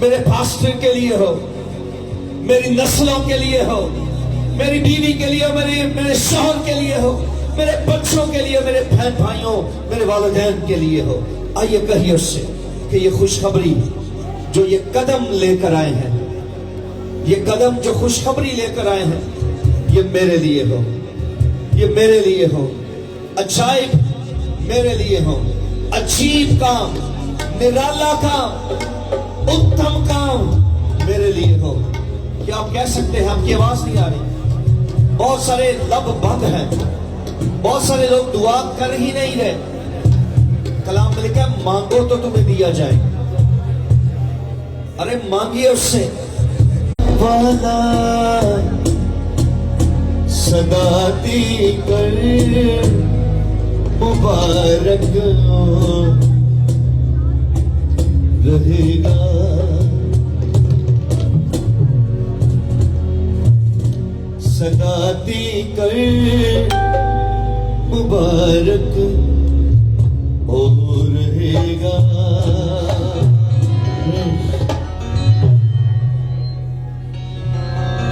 मेरे पास्टर के लिए हो, मेरी नस्लों के लिए हो, मेरी बीवी के लिए, मेरे शौहर के लिए हो, मेरे बच्चों के लिए, मेरे बहन भाइयों, मेरे वालिदैन के लिए हो। आइए कहिए उससे कि ये खुशखबरी जो ये कदम लेकर आए हैं, ये कदम जो खुशखबरी लेकर आए हैं, ये मेरे लिए हो, ये मेरे लिए हो। अजाइब मेरे लिए हो, अजीब काम, निराला काम, उत्तम काम मेरे लिए हो। क्या आप कह सकते हैं? आपकी आवाज नहीं आ रही, बहुत सारे लब बंद हैं, बहुत सारे लोग दुआ कर ही नहीं रहे। कलाम में लिखा है मांगो तो तुम्हें दिया जाए। अरे मांगिए उससे। वाला सदाती कर मुबारक रहेगा, सदाती कर मुबारक हो रहेगा।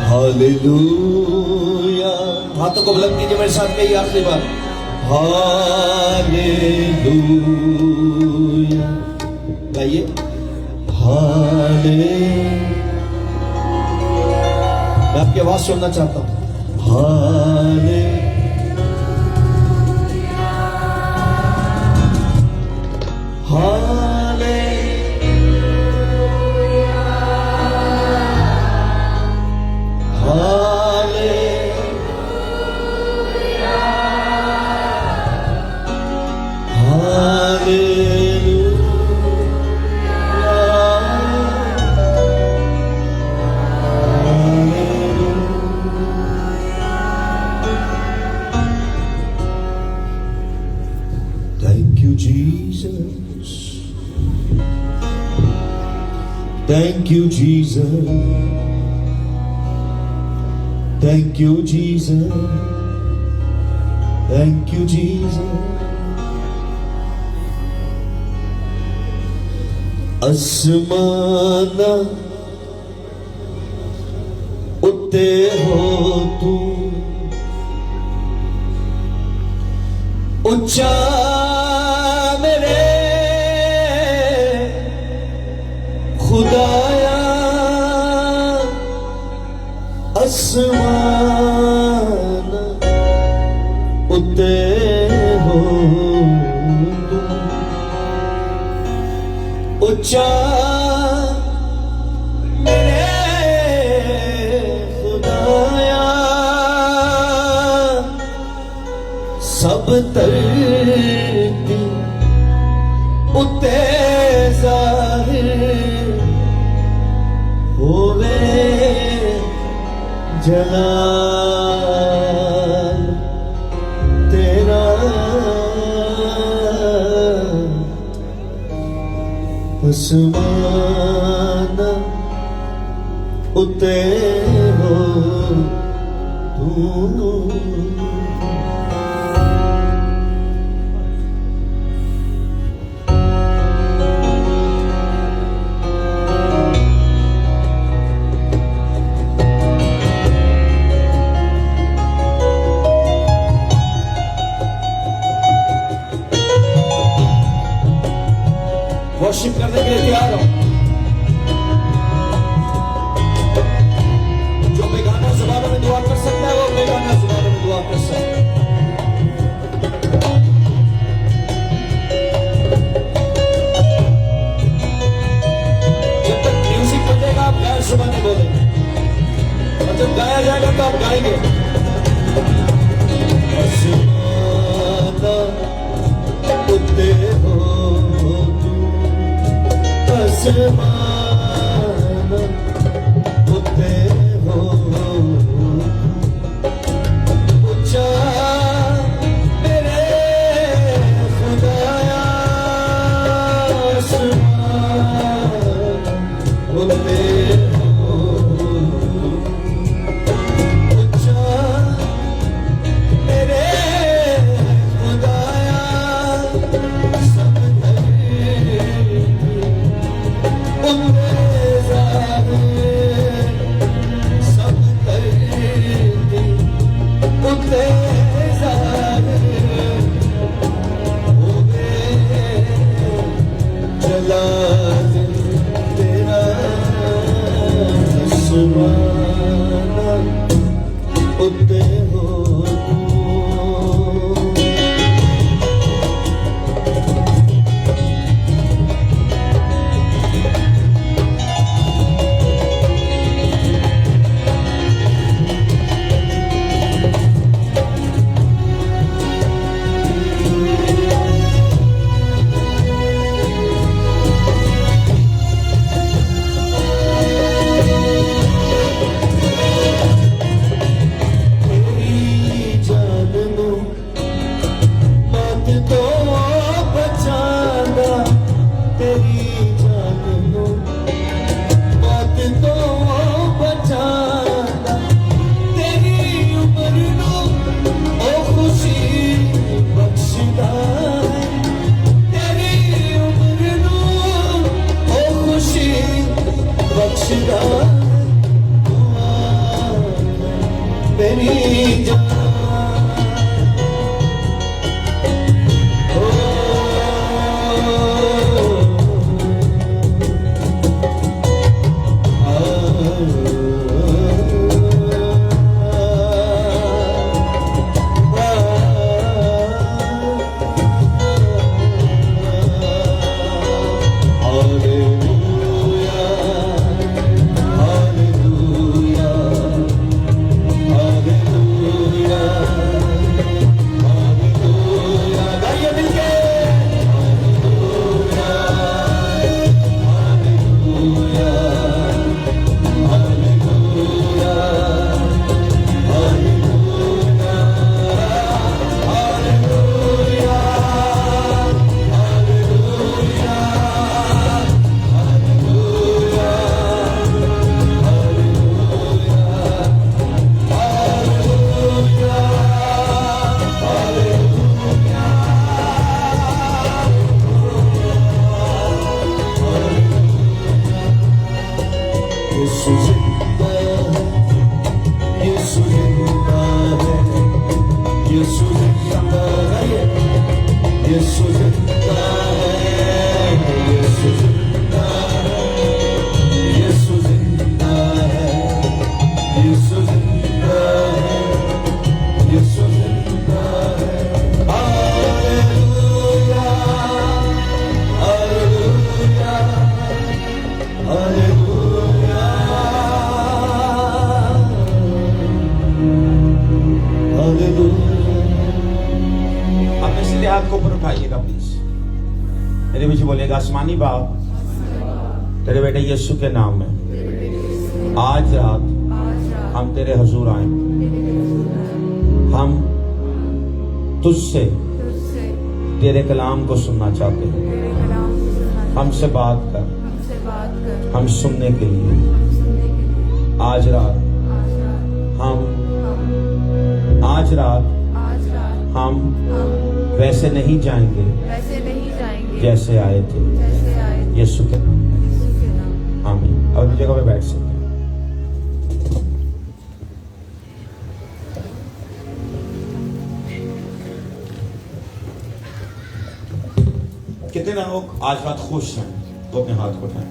हालेलुया। हाथों को बुलंद कीजिए मेरे साथ, कहिए आखिरी बार, हालेलुया। गाइए, मैं आपकी आवाज सुनना चाहता हूं। हाले हाले हाले Thank you, Jesus. Thank you, Jesus. Thank you, Jesus. Thank you, Jesus. आसमाना उत्ते हो तू, ऊंचा मेरे खुदाया। आसमाना उत्ते हो तू, ऊंचा मेरे खुदाया। सब धरती उत्ते ज़ाहिर होवे जलाल तेरा। आसमाना उत्ते हो तू। वर्शिप करने के लिए तैयार हो। जो बेगाना जुबानों में दुआ कर सकता है वो बेगाना जुबानों में दुआ कर सकता है। जब तक म्यूजिक बजेगा आप गैर जुबानी बोलेंगे, और जब गाया जाएगा तो आप गाएंगे। उत्ते हो आसमाना उत्ते हो, ऊंचा मेरे खुदाया। आसमाना उत्ते हो, ऊंचा मेरे खुदाया। सब खुदा मेरी जान हाथ को ऊपर उठाइएगा प्लीज। मेरे पीछे बोलेगा आसमानी बाप तेरे बेटे यीशु के नाम में आज रात हम तेरे हुजूर आए। हम तुझसे तेरे कलाम को सुनना चाहते हैं। हमसे बात कर, हम सुनने के लिए आज रात हम वैसे नहीं जाएंगे जैसे आए थे। यीशु के नाम आमीन। और अपनी जगह पे बैठ सकते हैं। कितने लोग आज रात खुश हैं तो अपने हाथ को उठाएं।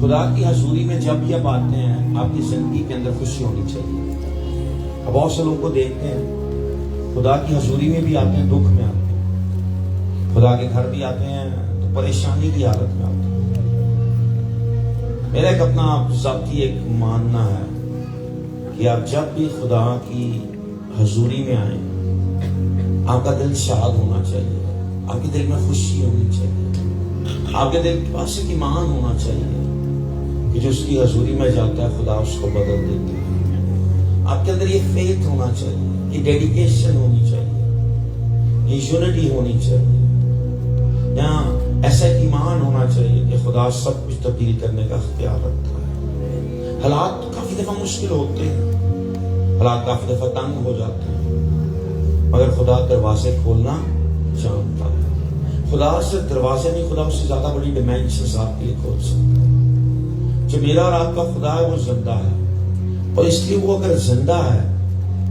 खुदा की हजूरी में जब भी आप आते हैं आपकी जिंदगी के अंदर खुशी होनी चाहिए। अब बहुत से लोगों को देखते हैं खुदा की हजूरी में भी आते हैं, दुख में आते हैं। खुदा के घर भी आते हैं तो परेशानी की हालत में आते हैं। मेरा एक अपना ज़ाती एक मानना है कि आप जब भी खुदा की हजूरी में आए आपका दिल शाद होना चाहिए, आपके दिल में खुशी होनी चाहिए, आपके दिल के पास एक ईमान होना चाहिए कि जो उसकी हजूरी में जाता है खुदा उसको बदल देता है। आपके अंदर ये फेथ होना चाहिए, ये डेडिकेशन होनी चाहिए, ये यूनिटी होनी चाहिए। यहाँ ऐसा एक ईमान होना चाहिए कि खुदा सब कुछ तब्दील करने का इख्तियार रखता है। हालात काफी दफा मुश्किल होते हैं, हालात काफी दफा तंग हो जाते हैं, मगर खुदा दरवाजे खोलना जानता है। खुदा से दरवाजे नहीं, खुदा उससे ज्यादा बड़ी डिमेंशन आपके लिए खोल सकता है। जो मेरा और आपका खुदा है वो जिंदा है, और इसलिए वो अगर जिंदा है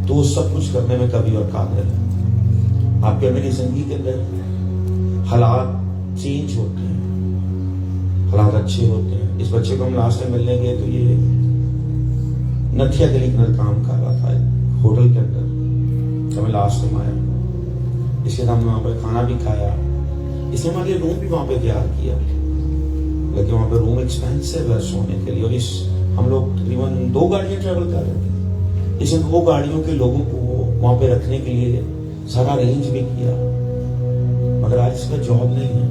तो वो सब कुछ करने में कभी और काबिल है। आपके और मेरी जिंदगी के अंदर हालात चेंज होते हैं, हालात अच्छे होते हैं। इस बच्चे को हम लास्ट में मिलने गए तो ये नथिया गली के अंदर काम कर रहा था होटल के अंदर, जब मैं लास्ट टाइम आया। इसके साथ वहां पर खाना भी खाया, इसने हमारे लिए रूम भी वहां पे तैयार किया, लेकिन वहां पे रूम एक्सपेंसिव है सोने के लिए। और इस हम लोग तकरीबन 2 गाड़ियां ट्रेवल कर रहे थे, इसने 2 गाड़ियों के लोगों को वहां पे रखने के लिए सारा अरेंज भी किया, मगर आज इसका जॉब नहीं है।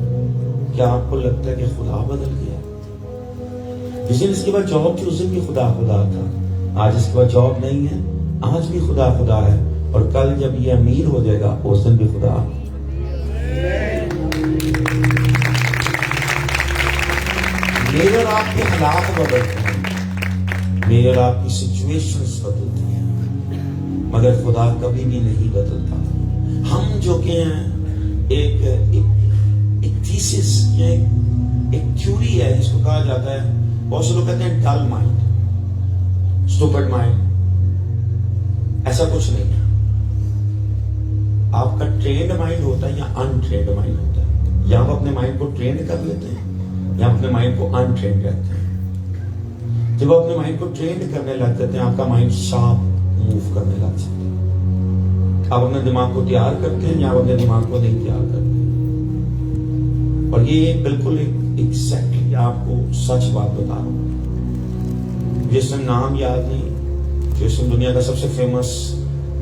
क्या आपको लगता है कि खुदा बदल गया? जिस दिन इसके बाद जॉब थी उस दिन भी खुदा खुदा था, आज इसके बाद जॉब नहीं है, आज भी खुदा खुदा है, और कल जब ये अमीर हो जाएगा उस दिन भी खुदा। मेरे और आपके हालात बदलते हैं, मेरे और आपकी सिचुएशंस बदलती हैं, मगर खुदा कभी भी नहीं बदलता। हम जो के हैं एक थीसिस या एक थ्योरी है जिसको कहा जाता है, बहुत से लोग कहते हैं डल माइंड, स्टूपिड माइंड। ऐसा कुछ नहीं है। आपका ट्रेन्ड माइंड होता है या अनट्रेन्ड माइंड होता है। या आप अपने माइंड को ट्रेन कर लेते हैं या अपने माइंड को अनट्रेन करते हैं। जब आप अपने माइंड को ट्रेन करने लग जाते हैं, आपका माइंड शार्प मूव करने लग जाता है। आप अपने दिमाग को तैयार करते हैं या आप अपने दिमाग को नहीं तैयार करते हैं। और ये बिल्कुल एग्जैक्टली आपको सच बात बता रहा हूं। जिसमें नाम याद नहीं, जो इसमें दुनिया का सबसे फेमस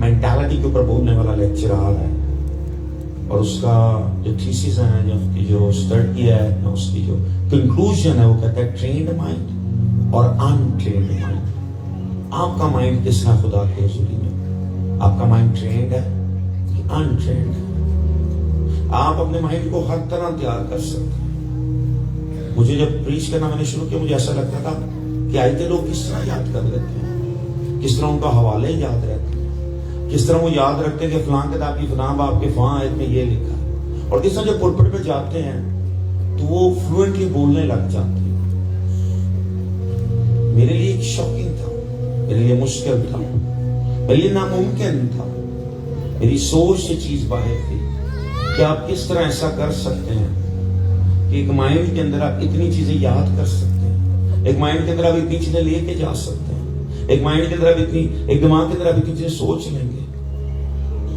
मेंटालिटी के ऊपर बोलने वाला लेक्चरर है, और उसका जो थीसिस है, जो उसकी जो स्टडी है, उसकी जो कंक्लूजन है, वो कहता है ट्रेन्ड माइंड और अनट्रेन्ड माइंड। आपका माइंड किस तरह खुदा की हुजूरी में? आपका माइंड ट्रेन्ड है कि अनट्रेन्ड है? आप अपने माइंड को हर तरह तैयार कर सकते हैं। मुझे जब प्रीच करना मैंने शुरू किया, मुझे ऐसा लगता था कि आयते लोग किस तरह याद कर लेते हैं, किस तरह उनका हवाले याद रहते हैं, किस तरह वो याद रखते हैं कि फलां किताब की फलां बाप के फलां आयत में ये लिखा है। और किस तरह जब पुलपिट पे जाते हैं तो वो फ्लुएंटली बोलने लग जाते हैं। मेरे लिए एक शॉकिंग था, मेरे लिए मुश्किल था, मेरे लिए नामुमकिन था। मेरी सोच से चीज बाहर थी कि आप किस तरह ऐसा कर सकते हैं कि एक माइंड के अंदर आप इतनी चीजें याद कर सकते हैं, एक माइंड के अंदर आप इतनी चीजें लेके जा सकते हैं, एक माइंड के अंदर आप इतनी, एक दिमाग के अंदर आप इतनी चीजें सोच लेंगे।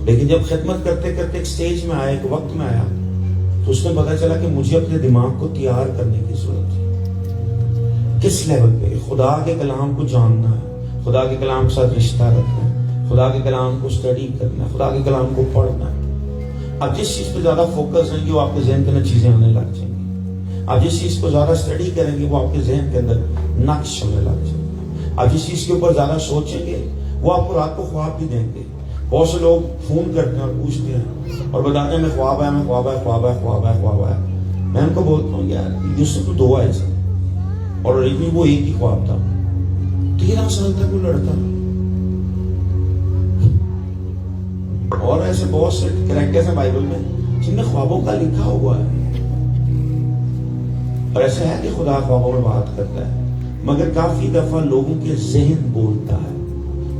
लेकिन जब खिदमत करते करते एक स्टेज में आया, एक वक्त में आया, तो उसमें पता चला कि मुझे अपने दिमाग को तैयार करने की जरूरत है। किस लेवल पे? खुदा के कलाम को जानना है, खुदा के कलाम के साथ रिश्ता रखना है, खुदा के कलाम को स्टडी करना है, खुदा के कलाम को पढ़ना है। आप जिस चीज पे ज्यादा फोकस रहेंगे वो आपके जहन के अंदर चीजें आने लग जाएंगी। आप जिस चीज को ज्यादा स्टडी करेंगे वो आपके जहन के अंदर नक्श होने लग जाएंगे। आप जिस चीज के ऊपर ज्यादा सोचेंगे वो आपको रात को ख्वाब भी देंगे। बहुत से लोग फोन करते हैं और पूछते हैं और बताते हैं मैं ख्वाब आया, मैं ख्वाब आया, ख्वाब आया, ख्वाब आया, ख्वाब आया। मैं उनको बोलता हूँ यार यूसुफ तो 2 आए थे और ओरिजिनली वो एक ही ख्वाब था। 13 साल तक वो लड़ता। और ऐसे बहुत से कैरेक्टर्स हैं बाइबल में जिनमें ख्वाबों का लिखा हुआ है। और ऐसा है कि खुदा ख्वाबों में बात करता है, मगर काफी दफा लोगों के जहन बोलता है,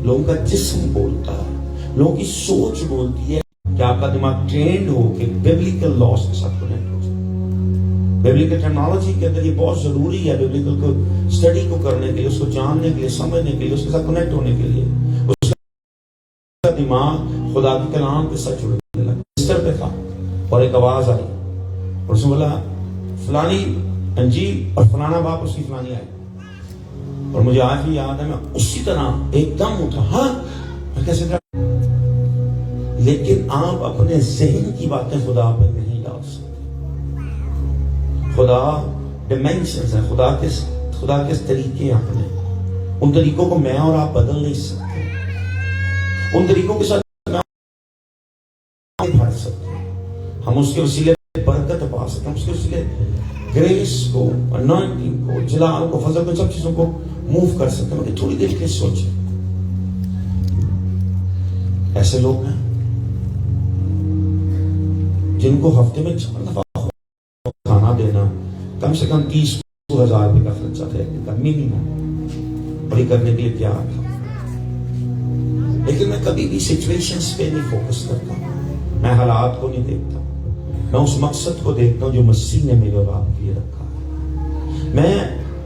लोगों का जिस्म बोलता है, लोगों की सोच बोलती है कि आपका दिमाग ट्रेंड हो कि बिब्लिकल लॉस के साथ कनेक्ट हो जाए। बिब्लिकल टेक्नोलॉजी के अंदर ये बहुत जरूरी है, बिब्लिकल को स्टडी को करने के लिए, उसको जानने के लिए, समझने के लिए, उसके साथ कनेक्ट होने के लिए। उसका दिमाग खुदा के कलाम के साथ जुड़ने लगा। बिस्तर पे था और एक आवाज आई और उसने बोला फलानी अंजीर और फलाना बाप उसकी फलानी आई। और मुझे आज भी याद है, मैं उसी तरह एकदम उठा। हाँ, मैं कैसे? लेकिन आप अपने जहन की बातें खुदा पर नहीं डाल सकते। खुदा डिमेंशंस है, खुदा के तरीके अपने, उन तरीकों को मैं और आप बदल नहीं सकते। उन तरीकों के साथ भर सकते, हम उसके वसीले बरकत पा सकते, हम उसके वसीले ग्रेस को, अनॉइंटिंग को, जलाल को, फजल को, सब चीजों को मूव कर सकते हैं। थोड़ी देर के लिए सोचें, ऐसे लोग हैं जिनको हफ्ते में 4 दफा खाना देना, कम से कम 30,000 रुपए का खर्चा था मिनिमम, और ये करने के लिए तैयार था। लेकिन मैं कभी भी सिचुएशंस पे नहीं फोकस करता, मैं हालात को नहीं देखता, मैं उस मकसद को देखता हूं जो मसीह ने मेरे और आपके लिए रखा है। मैं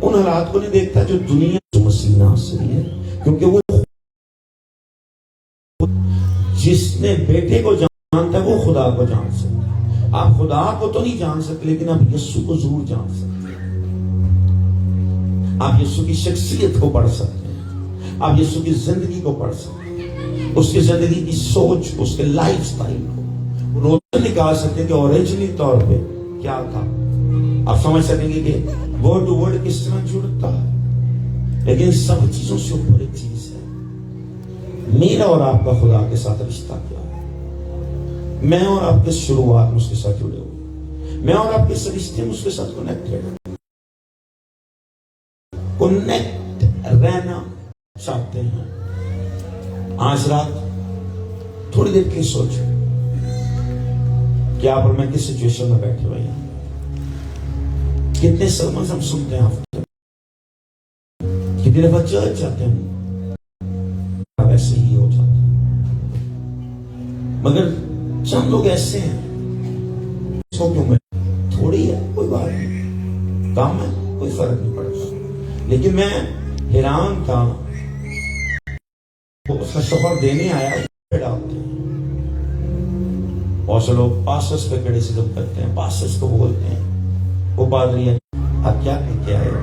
उन हालात को नहीं देखता जो दुनिया जो मसीह ने हासिल है, क्योंकि वो जिसने बेटे को जानता है वो खुदा को जान सकता है। आप खुदा को तो नहीं जान सकते, लेकिन आप यीशु को जरूर जान सकते हैं। आप यीशु की शख्सियत को पढ़ सकते हैं, आप यीशु की जिंदगी को पढ़ सकते हैं, उसकी जिंदगी की सोच, उसके लाइफस्टाइल को रोशन निकाल सकते हैं कि ओरिजिनली तौर पे क्या था। आप समझ सकेंगे कि वर्ड टू वर्ड किस तरह जुड़ता है। लेकिन सब चीजों से ऊपर एक चीज है, मेरा और आपका खुदा के साथ रिश्ता क्या है। मैं और आपके शुरुआत में उसके साथ जुड़े हुए, मैं और आपके इस रिश्ते में उसके साथ कनेक्टेड, कनेक्ट रहना चाहते हैं। आज रात थोड़ी देर के लिए सोचो कि आप और मैं किस सिचुएशन में बैठे हुए हैं। कितने सरमन हम सुनते हैं हफ्ते, कितनी दफा चर्च जाते हैं, वैसे ही हो जाता है। मगर चंद लोग ऐसे हैं, सो क्यों में थोड़ी है, कोई बात नहीं, काम है, कोई फर्क नहीं पड़ता। लेकिन मैं हैरान था, वो उसका सफर देने आया, डालते हैं और से लोग पास्टर्स पे क्रिटिसिज्म करते हैं, पास्टर्स को बोलते हैं वो पादरी है, आप क्या कहते आए हो,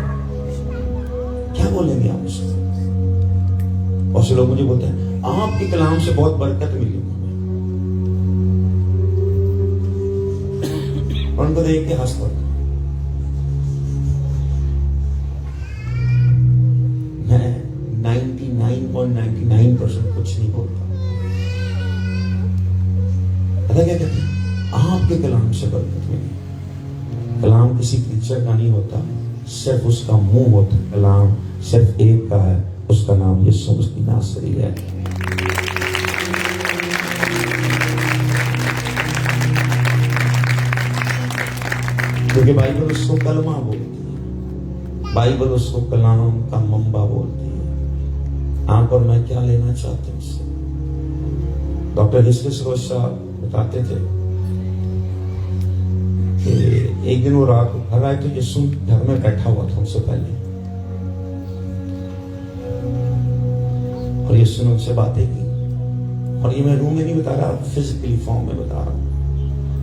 क्या बोलेंगे आप उसको। और से लोग मुझे बोलते हैं आपके कलाम से बहुत बरकत मिली हमें, और उनको देख के हंस पड़ता। मैं 99.99% कुछ नहीं बोलता। पता क्या कहते हैं, आपके कलाम से बरकत मिली। कलाम किसी प्रीचर का नहीं होता, सिर्फ उसका मुंह होता है। कलाम सिर्फ एक का है, उसका नाम यीशु मसीह नासरी है। क्योंकि बाइबल उसको कलमा बोलती है, बाइबल उसको कलाम का मंबा बोलती है। आप और मैं क्या लेना चाहते हैं उससे। डॉक्टर हिस्ट्री सरोज साहब बताते थे कि एक दिन वो रात को घर आए तो यीशु घर में बैठा हुआ था उनसे पहले, और यीशु ने उनसे बातें की। और ये मैं रूम में नहीं बता रहा, फिजिकली फॉर्म में बता रहा हूं।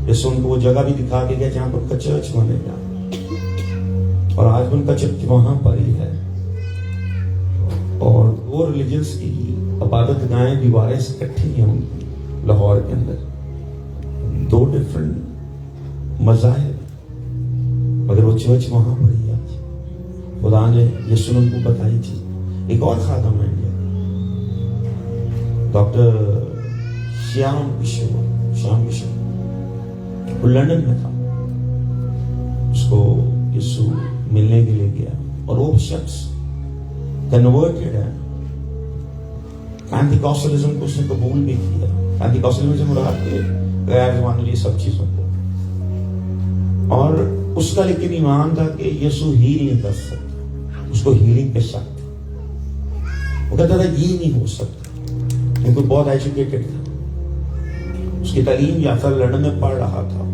यीशु उनको वो जगह भी दिखा के गया जहां पर उनका चर्च बनेगा, और आज उनका चर्च वहां पर ही है। और वो रिलीजियंस की इबादत गाहें दीवारें से इकट्ठी हैं उनकी लाहौर के अंदर, 2 डिफरेंट मज़ाहिब, मगर वो चर्च वहां पर ही आज। खुदा ने यीशु ने उनको बताई थी। एक और खादम है इंडिया, डॉक्टर श्याम विश्व, वो लंदन में था, उसको यीशु मिलने के लिए गया, और वो शख्स कन्वर्टेड है। पेंटिकॉस्टलिज्म को उसने कबूल भी किया। पेंटिकॉस्टलिज्म से मुराद के गैर मानवीय सब चीजों को, और उसका लेकिन ईमान था कि यीशु हील नहीं कर सकता, उसको हीलिंग पे शक था। वो कहता था ये नहीं हो सकता, क्योंकि बहुत एजुकेटेड था, उसकी तालीम याफ्ता लंदन में पढ़ रहा था,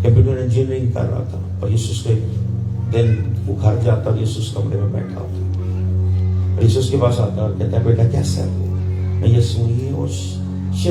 कंप्यूटर इंजीनियरिंग कर रहा था। और यीशु के दिन वो घर जाता और यीशु कमरे में बैठा होता, और यीशु के पास आता और कहता है बेटा कैसा है। मैं यीशु ये और